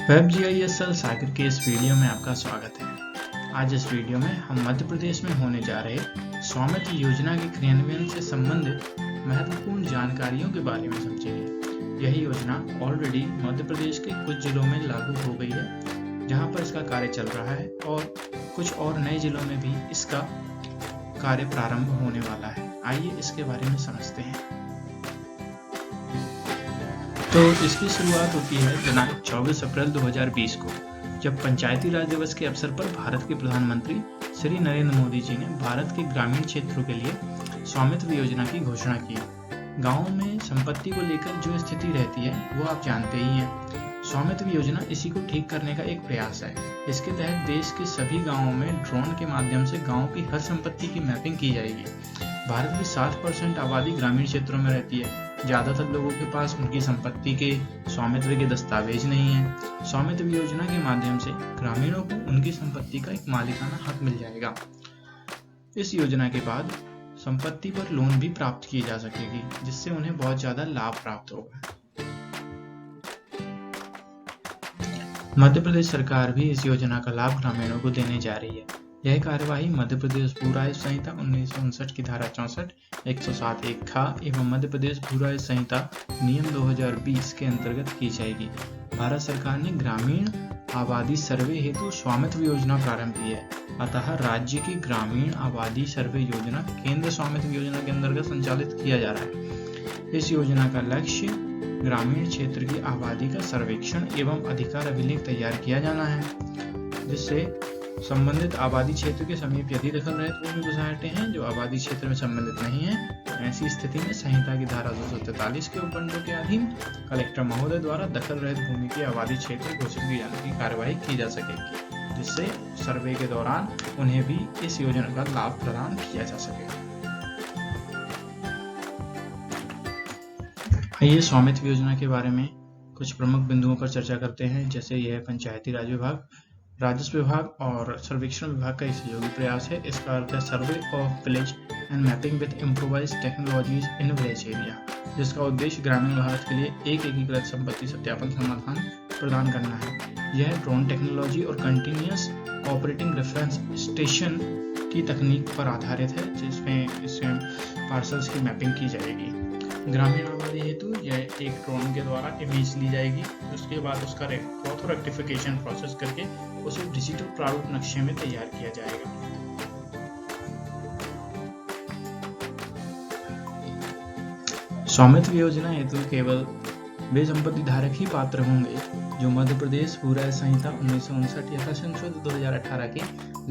WebGIS सागर के इस video में आपका स्वागत है। आज इस वीडियो में हम मध्य प्रदेश में होने जा रहे स्वामित्व योजना के क्रियान्वयन से संबंधित महत्वपूर्ण जानकारियों के बारे में समझेंगे। यह योजना ऑलरेडी मध्य प्रदेश के कुछ जिलों में लागू हो गई है, जहां पर इसका कार्य चल रहा है और कुछ और नए जिलों में भी इसका कार्य प्रारंभ होने वाला है। आइए इसके बारे में समझते हैं। तो इसकी शुरुआत होती है दिनांक 24 अप्रैल 2020 को, जब पंचायती राज दिवस के अवसर पर भारत के प्रधानमंत्री श्री नरेंद्र मोदी जी ने भारत के ग्रामीण क्षेत्रों के लिए स्वामित्व योजना की घोषणा की। गांवों में संपत्ति को लेकर जो स्थिति रहती है वो आप जानते ही हैं। स्वामित्व योजना इसी को ठीक करने का एक प्रयास है। इसके तहत देश के सभी गाँवों में ड्रोन के माध्यम से गाँव की हर संपत्ति की मैपिंग की जाएगी। भारत की 60% आबादी ग्रामीण क्षेत्रों में रहती है। ज्यादातर लोगों के पास उनकी संपत्ति के स्वामित्व के दस्तावेज नहीं है। स्वामित्व योजना के माध्यम से ग्रामीणों को उनकी संपत्ति का एक मालिकाना हक मिल जाएगा। इस योजना के बाद संपत्ति पर लोन भी प्राप्त की जा सकेगी, जिससे उन्हें बहुत ज्यादा लाभ प्राप्त होगा। मध्य प्रदेश सरकार भी इस योजना का लाभ ग्रामीणों को देने जा रही है। यह कार्यवाही मध्य प्रदेश भू राजस्व संहिता 1959 की धारा 64, 107(1) खा एवं मध्य प्रदेश भू राजस्व संहिता नियम 2020 के अंतर्गत की जाएगी। भारत सरकार ने ग्रामीण आबादी सर्वे हेतु स्वामित्व योजना प्रारंभ की है। अतः राज्य की ग्रामीण आबादी सर्वे योजना केंद्र स्वामित्व योजना के अंतर्गत संचालित किया जा रहा है। इस योजना का लक्ष्य ग्रामीण क्षेत्र की आबादी का सर्वेक्षण एवं अधिकार अभिलेख तैयार किया जाना है, जिससे संबंधित आबादी क्षेत्र के समीप यदि दखल रहित भूमि बसाहटें हैं जो आबादी क्षेत्र में संबंधित नहीं है, तो ऐसी स्थिति में संहिता की धारा 243 के उपबंधों के अधीन कलेक्टर महोदय द्वारा दखल रहित भूमि की आबादी क्षेत्र घोषित किए जाने की कार्यवाही की जा सकेगी, जिससे सर्वे के दौरान उन्हें भी इस योजना का लाभ प्रदान किया जा सकेगा। आइए स्वामित्व योजना के बारे में कुछ प्रमुख बिंदुओं पर चर्चा करते हैं। जैसे यह पंचायती राज विभाग, राजस्व विभाग और सर्वेक्षण विभाग का सहयोगी प्रयास है। इसका अर्थ है survey of village and mapping with improvised technologies in village area, जिसका उद्देश्य ग्रामीण भारत के लिए एक एकीकृत संपत्ति सत्यापन समाधान प्रदान करना है। यह ड्रोन टेक्नोलॉजी और कंटिन्यूअस ऑपरेटिंग रेफरेंस स्टेशन की तकनीक पर आधारित है, जिसमें पार्सल्स की मैपिंग की जाएगी। ग्रामीण आबादी हेतु यह एक ड्रोन के द्वारा इमेज ली जाएगी, उसके बाद उसका ऑथो रेक्टिफिकेशन प्रोसेस करके उसे डिजिटल प्रारूप नक्शे में तैयार किया जाएगा। स्वामित्व योजना हेतु केवल वे संपत्ति धारक ही पात्र होंगे जो मध्य प्रदेश भू राजस्व संहिता 1959 यथा संशोधित 2018 के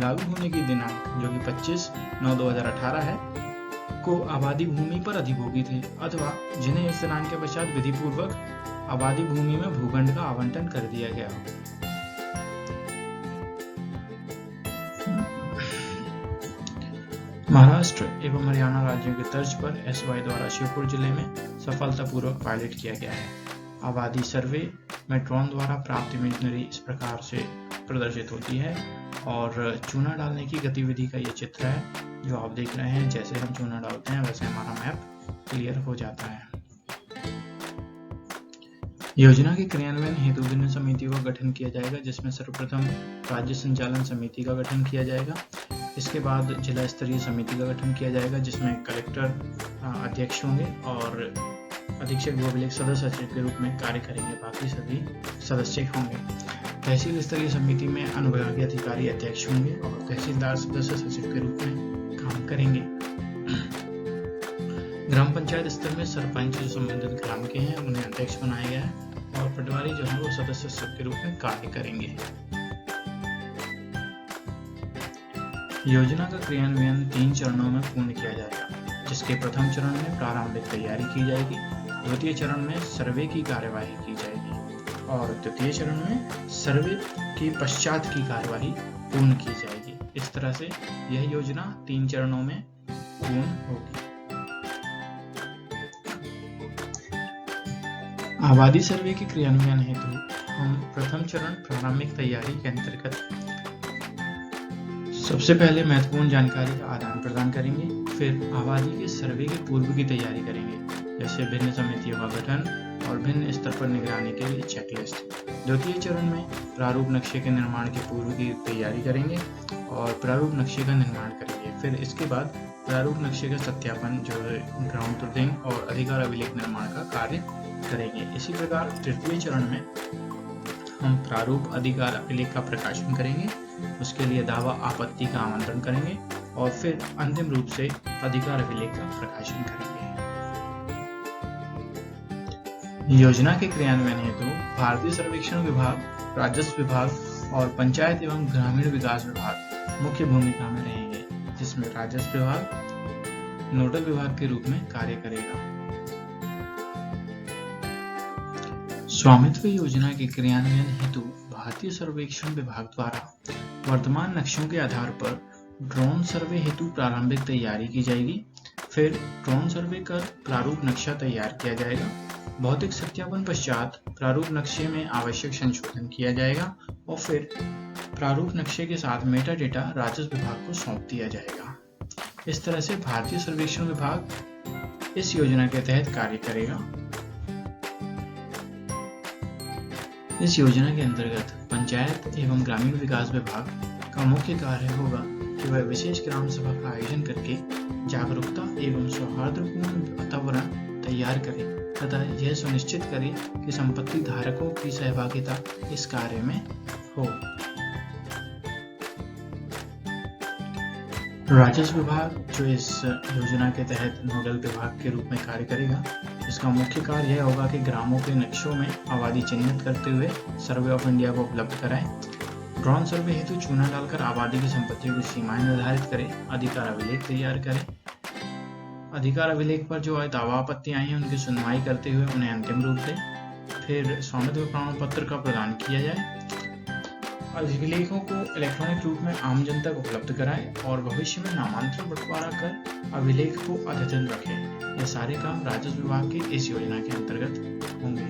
लागू होने की दिनांक, जो कि 25/9/2018 है, को आबादी भूमि पर अधिभोगी थे, अथवा जिन्हें इस दिनांक के पश्चात विधि पूर्वक आबादी भूमि में भूखंड का आवंटन कर दिया गया हो। महाराष्ट्र एवं हरियाणा राज्यों के तर्ज पर SY द्वारा श्योपुर जिले में सफलतापूर्वक पायलट किया गया है। आबादी सर्वे में ड्रोन द्वारा प्राप्त इमेजनरी इस प्रकार से प्रदर्शित होती है और चूना डालने की गतिविधि का ये चित्र है जो आप देख रहे हैं। जैसे हम चूना डालते हैं वैसे हमारा मैप क्लियर हो जाता है। योजना के क्रियान्वयन हेतु विभिन्न समितियों का गठन किया जाएगा, जिसमें सर्वप्रथम राज्य संचालन समिति का गठन किया जाएगा। इसके बाद जिला स्तरीय समिति का गठन किया जाएगा, जिसमें कलेक्टर अध्यक्ष होंगे और अधीक्षक भू अभिलेख सदस्य सचिव के रूप में कार्य करेंगे। बाकी सभी सदस्य होंगे। तहसील स्तरीय समिति में अनुविभागीय अधिकारी अध्यक्ष होंगे और तहसीलदार सदस्य सचिव के रूप में काम करेंगे। ग्राम पंचायत स्तर में सरपंच जो संबंधित ग्राम के हैं उन्हें अध्यक्ष बनाया गया है और पटवारी जो है वो सदस्य सचिव के रूप में कार्य करेंगे। योजना का क्रियान्वयन 3 चरणों में पूर्ण किया जाएगा, जिसके प्रथम चरण में प्रारंभिक तैयारी की जाएगी, द्वितीय चरण में सर्वे की कार्यवाही की जाएगी और तृतीय चरण में सर्वे के पश्चात की कार्यवाही पूर्ण की जाएगी। इस तरह से यह योजना 3 चरणों में पूर्ण होगी। आबादी सर्वे के क्रियान्वयन हेतु हम प्रथम चरण प्रारंभिक तैयारी के अंतर्गत सबसे पहले महत्वपूर्ण जानकारी का आदान प्रदान करेंगे, फिर आबादी के सर्वे के पूर्व की तैयारी करेंगे, जैसे भिन्न समितियों का गठन और भिन्न स्तर पर निगरानी के लिए चेकलिस्ट। द्वितीय चरण में प्रारूप नक्शे के निर्माण की पूर्व की तैयारी करेंगे और प्रारूप नक्शे का निर्माण करेंगे। फिर इसके बाद प्रारूप नक्शे का सत्यापन जो है ग्राउंड ट्रूथिंग और अधिकार अभिलेख निर्माण का कार्य करेंगे। इसी प्रकार तृतीय चरण में हम प्रारूप अधिकार अभिलेख का प्रकाशन करेंगे, उसके लिए दावा आपत्ति का आमंत्रण करेंगे और फिर अंतिम रूप से अधिकार अभिलेख का प्रकाशन करेंगे। योजना के क्रियान्वयन हेतु भारतीय सर्वेक्षण विभाग, राजस्व विभाग और पंचायत एवं ग्रामीण विकास विभाग मुख्य भूमिका में रहेंगे, जिसमें राजस्व विभाग नोडल विभाग के रूप में कार्य करेगा। स्वामित्व योजना के क्रियान्वयन हेतु भारतीय सर्वेक्षण विभाग द्वारा वर्तमान नक्शों के आधार पर ड्रोन सर्वे हेतु प्रारंभिक तैयारी की जाएगी। फिर ड्रोन सर्वे कर प्रारूप नक्शा तैयार किया जाएगा। भौतिक सत्यापन पश्चात प्रारूप नक्शे में आवश्यक संशोधन किया जाएगा और फिर प्रारूप नक्शे के साथ मेटा डेटा राजस्व विभाग को सौंप दिया जाएगा। इस तरह से भारतीय सर्वेक्षण विभाग इस योजना के तहत कार्य करेगा। इस योजना के अंतर्गत पंचायत एवं ग्रामीण विकास विभाग का मुख्य कार्य होगा कि वह विशेष ग्राम सभा का आयोजन करके जागरूकता एवं सौहार्दपूर्ण वातावरण तैयार करे तथा यह सुनिश्चित करे कि संपत्ति धारकों की सहभागिता इस कार्य में हो। राजस्व विभाग जो इस योजना के तहत नोडल विभाग के रूप में कार्य करेगा, इसका मुख्य कार्य यह होगा कि ग्रामों के नक्शों में आबादी चिन्हित करते हुए सर्वे ऑफ इंडिया को उपलब्ध कराएं, ड्रोन सर्वे हेतु चूना डालकर आबादी की संपत्तियों की सीमाएं निर्धारित करें, अधिकार अभिलेख तैयार करें, अधिकार अभिलेख पर जो दावा आपत्ति आई है उनकी सुनवाई करते हुए उन्हें अंतिम रूप दें, फिर स्वामित्व प्रमाण पत्र का प्रदान किया जाए, अभिलेखों को इलेक्ट्रॉनिक रूप में आम जन तक उपलब्ध कराएं और भविष्य में नामांतरण बंटवारा कर अभिलेख को अद्यतन रखें। ये सारे काम राजस्व विभाग की इस योजना के अंतर्गत होंगे।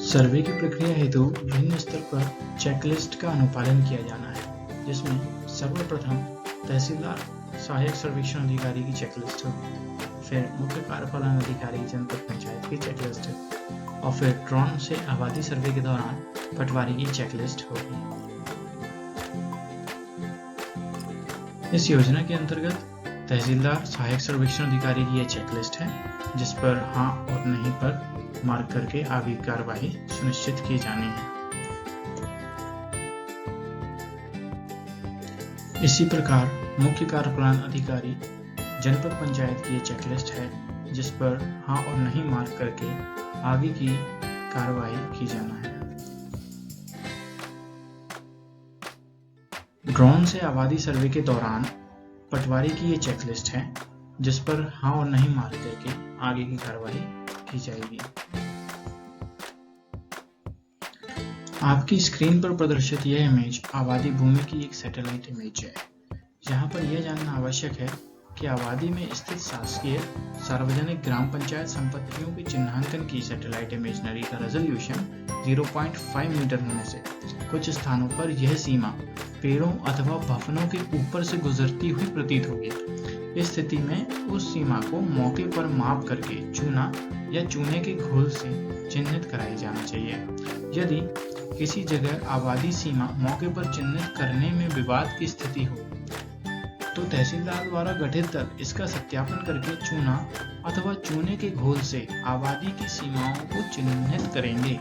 सर्वे की प्रक्रिया हेतु विभिन्न स्तर पर चेकलिस्ट का अनुपालन किया जाना है, जिसमें सर्वप्रथम तहसीलदार सहायक सर्वेक्षण अधिकारी की चेकलिस्ट होगी, फिर मुख्य कार्यपालन अधिकारी जनपद पंचायत की चेकलिस्ट है और फिर ड्रोन से आबादी सर्वे के दौरान पटवारी की चेकलिस्ट होगी। इस योजना के अंतर्गत तहसीलदार सहायक सर्वेक्षण अधिकारी की यह चेकलिस्ट है, जिस पर हाँ और नहीं पर मार्क करके आगे कार्रवाई सुनिश्चित की जानी है। इसी प्रकार मुख्य कार्यपालन अधिकारी जनपद पंचायत की यह चेकलिस्ट है, जिस पर हाँ और नहीं मार्क करके आगे की कार्रवाई की जाना है। ड्रोन से आबादी सर्वे के दौरान पटवारी की ये चेकलिस्ट है, जिस पर हाँ और नहीं मार्क करके आगे की कार्रवाई की जाएगी। आपकी स्क्रीन पर प्रदर्शित यह इमेज आबादी भूमि की एक सैटेलाइट इमेज है। यहाँ पर यह जानना आवश्यक है कि आबादी में स्थित शासकीय सार्वजनिक ग्राम पंचायत संपत्तियों के चिन्हांकन की सैटेलाइट इमेजरी का रेजोल्यूशन 0.5 मीटर होने से कुछ स्थानों पर यह सीमा पेड़ों अथवा भवनों के ऊपर से गुजरती हुई प्रतीत होगी। इस स्थिति में उस सीमा को मौके पर माप करके चूना या चूने के घोल से चिन्हित कराई जाना चाहिए। यदि किसी जगह आबादी सीमा मौके पर चिन्हित करने में विवाद की स्थिति हो तो तहसीलदार द्वारा गठित दल इसका सत्यापन करके चूना अथवा चूने के घोल से आबादी की सीमाओं को चिन्हित करेंगे।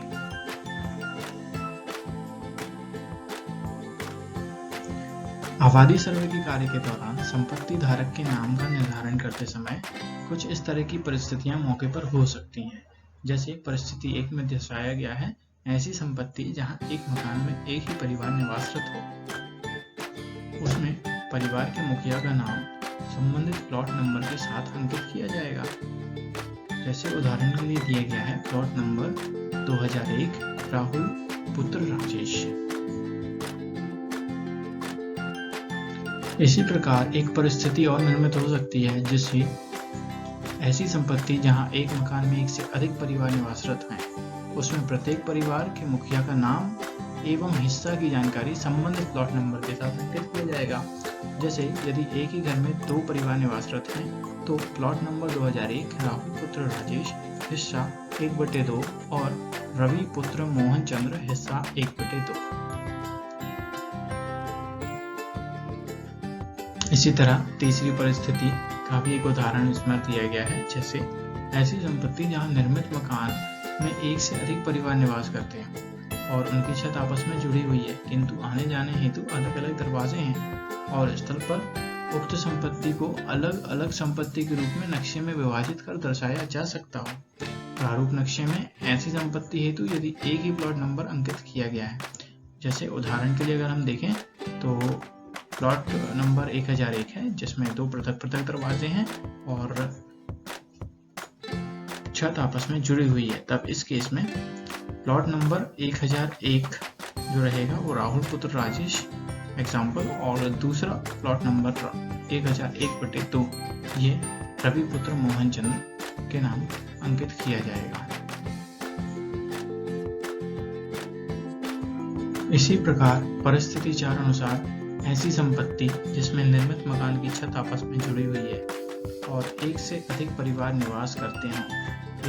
आबादी सर्वे के कार्य के दौरान संपत्ति धारक के नाम का निर्धारण करते समय कुछ इस तरह की परिस्थितियां मौके पर हो सकती हैं। जैसे परिस्थिति 1 में दर्शाया गया है, ऐसी संपत्ति जहां एक मकान में एक ही परिवार निवासरत हो, उसमें परिवार के मुखिया का नाम संबंधित प्लॉट नंबर के साथ अंकित किया जाएगा। जैसे उदाहरण के लिए दिया गया है प्लॉट नंबर 2001 राहुल पुत्र राजेश। इसी प्रकार एक परिस्थिति और निर्मित हो सकती है, जिससे ऐसी संपत्ति जहां एक मकान में एक से अधिक परिवार निवासरत हैं, उसमें प्रत्येक परिवार के मुखिया का नाम एवं हिस्सा की जानकारी संबंधित प्लॉट नंबर के साथ अंकित किया जाएगा। जैसे यदि एक ही घर में 2 परिवार निवासरत हैं तो प्लॉट नंबर 2001 राहुल पुत्र राजेश हिस्सा 1/2 और रवि पुत्र मोहन चंद्र हिस्सा 1/2। इसी तरह तीसरी परिस्थिति का भी एक उदाहरण इसमें दिया गया है। जैसे ऐसी संपत्ति जहां निर्मित मकान में एक से अधिक परिवार निवास करते हैं और उनकी छत आपस में जुड़ी हुई है, किंतु आने जाने हेतु अलग अलग दरवाजे हैं और स्थल पर उक्त संपत्ति को अलग अलग संपत्ति के रूप में नक्शे में विभाजित कर दर्शाया जा सकता हो। प्रारूप नक्शे में ऐसी संपत्ति हेतु यदि एक ही प्लॉट नंबर अंकित किया गया है। जैसे उदाहरण के लिए अगर हम देखें तो प्लॉट नंबर 1001 है जिसमें 2 पृथक दरवाजे हैं और छत आपस में जुड़ी हुई है, तब इस केस में प्लॉट नंबर 1001 जो रहेगा वो राहुल पुत्र राजेश एग्जाम्पल, और दूसरा प्लॉट नंबर 1001/2 ये रवि पुत्र मोहन चंद्र के नाम अंकित किया जाएगा। इसी प्रकार परिस्थिति 4 अनुसार ऐसी संपत्ति जिसमें निर्मित मकान की छत आपस में जुड़ी हुई है और एक से अधिक परिवार निवास करते हैं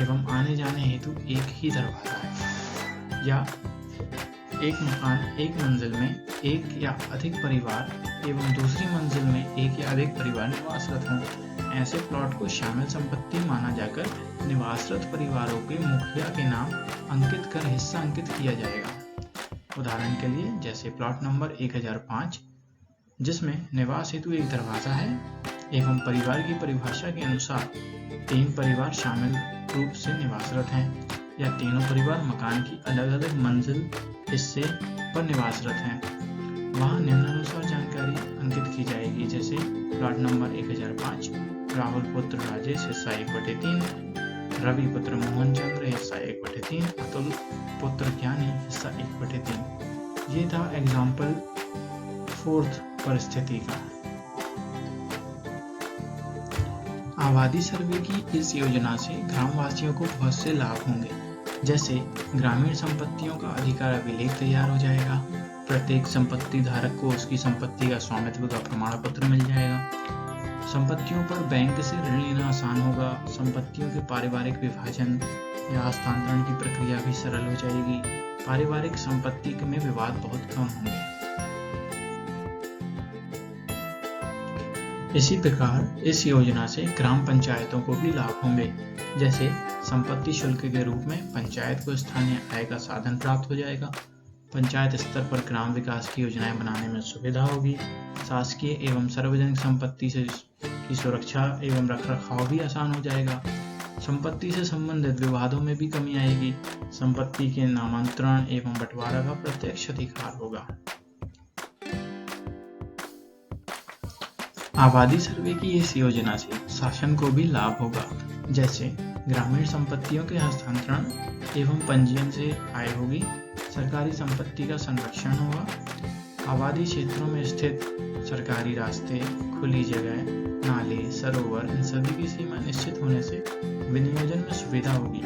एवं आने जाने हेतु एक ही दरवाजा है, या एक मकान एक मंजिल में एक या अधिक परिवार एवं दूसरी मंजिल में एक या अधिक परिवार निवासरत हों, ऐसे प्लॉट को शामिल संपत्ति माना जाकर निवासरत परिवारों के मुखिया के नाम अंकित कर हिस्सा अंकित किया जाएगा। उदाहरण के लिए जैसे प्लॉट नंबर 1005 जिसमें निवास हेतु एक दरवाजा है एवं परिवार की परिभाषा के अनुसार 3 परिवार शामिल रूप से निवासरत हैं, या तीनों परिवार मकान की अलग अलग मंजिल हिस्से पर निवासरत हैं, वहां निम्नानुसार जानकारी अंकित की जाएगी। जैसे प्लॉट नंबर 1005 राहुल पुत्र राजेश हिस्सा 1/3, रवि पुत्र मोहन चंद्र हिस्सा 1/3, अतुल पुत्र ज्ञानी हिस्सा 1/3। ये था एग्जाम्पल 4th परिस्थिति का। आबादी सर्वे की इस योजना से ग्रामवासियों को बहुत से लाभ होंगे। जैसे ग्रामीण संपत्तियों का अधिकार अभिलेख तैयार हो जाएगा, प्रत्येक संपत्ति धारक को उसकी संपत्ति का स्वामित्व का प्रमाण पत्र मिल जाएगा, संपत्तियों पर बैंक से ऋण लेना आसान होगा, संपत्तियों के पारिवारिक विभाजन या हस्तांतरण की प्रक्रिया भी सरल हो जाएगी, पारिवारिक संपत्ति में विवाद बहुत कम होंगे। इसी प्रकार इस योजना से ग्राम पंचायतों को भी लाभ होंगे। जैसे संपत्ति शुल्क के रूप में पंचायत को स्थानीय आय का साधन प्राप्त हो जाएगा, पंचायत स्तर पर ग्राम विकास की योजनाएं बनाने में सुविधा होगी, शासकीय एवं सार्वजनिक संपत्ति की सुरक्षा एवं रखरखाव भी आसान हो जाएगा, संपत्ति से संबंधित विवादों में भी कमी आएगी, संपत्ति के नामांतरण एवं बंटवारा का प्रत्यक्ष अधिकार होगा। आबादी सर्वे की इस योजना से शासन को भी लाभ होगा। जैसे ग्रामीण संपत्तियों के हस्तांतरण एवं पंजीयन से आय होगी, सरकारी संपत्ति का संरक्षण होगा, आबादी क्षेत्रों में स्थित सरकारी रास्ते, खुली जगह, नाले, सरोवर इन सभी की सीमा निश्चित होने से विनियोजन में सुविधा होगी,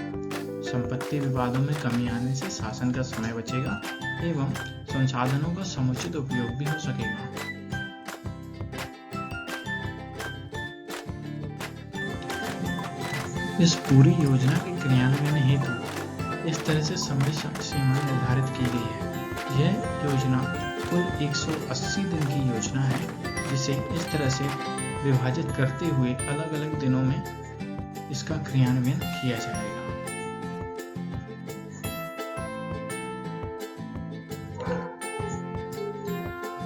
संपत्ति विवादों में कमी आने से शासन का समय बचेगा एवं संसाधनों का समुचित उपयोग भी हो सकेगा। इस पूरी योजना के क्रियान्वयन हेतु इस तरह से समय सीमा निर्धारित की गई है। यह योजना कुल 180 दिन की योजना है, जिसे इस तरह से विभाजित करते हुए अलग अलग दिनों में इसका क्रियान्वयन किया जाएगा।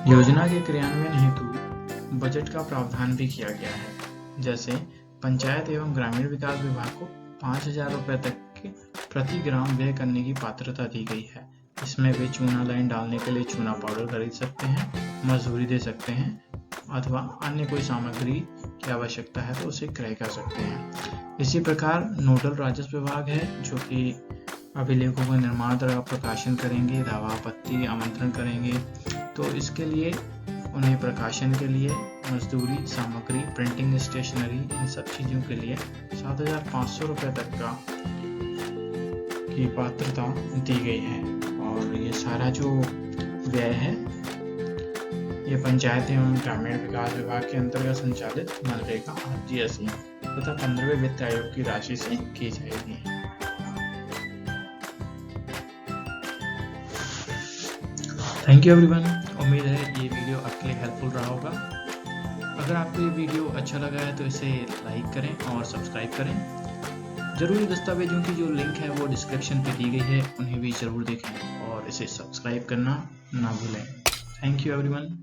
योजना के क्रियान्वयन हेतु बजट का प्रावधान भी किया गया है। जैसे पंचायत एवं ग्रामीण विकास विभाग को 5,000 रुपए तक के प्रति ग्राम व्यय करने की पात्रता दी गई है। इसमें वे चूना लाइन डालने के लिए चूना पाउडर खरीद सकते हैं, मजदूरी दे सकते हैं अथवा अन्य कोई सामग्री की आवश्यकता है तो उसे क्रय कर सकते हैं। इसी प्रकार नोडल राजस्व विभाग है जो कि अभिलेखों का निर्माण तथा प्रकाशन करेंगे, दावा आपत्ति आमंत्रण करेंगे। तो इसके लिए उन्हें प्रकाशन के लिए मजदूरी, सामग्री, प्रिंटिंग, स्टेशनरी इन सब चीजों के लिए 7,500 रुपए तक का की पात्रता दी गई है। और ये सारा जो व्यय है ये पंचायत एवं ग्रामीण विकास विभाग के अंतर्गत संचालित मनरेगा आरजीएसई तथा 15वें वित्त आयोग की राशि से की जाएगी। Thank you everyone. उम्मीद है ये वीडियो आपके लिए हेल्पफुल रहा होगा। अगर आपको ये वीडियो अच्छा लगा है तो इसे लाइक करें और सब्सक्राइब करें। जरूरी दस्तावेजों की जो लिंक है वो डिस्क्रिप्शन पे दी गई है, उन्हें भी जरूर देखें और इसे सब्सक्राइब करना ना भूलें। Thank you everyone.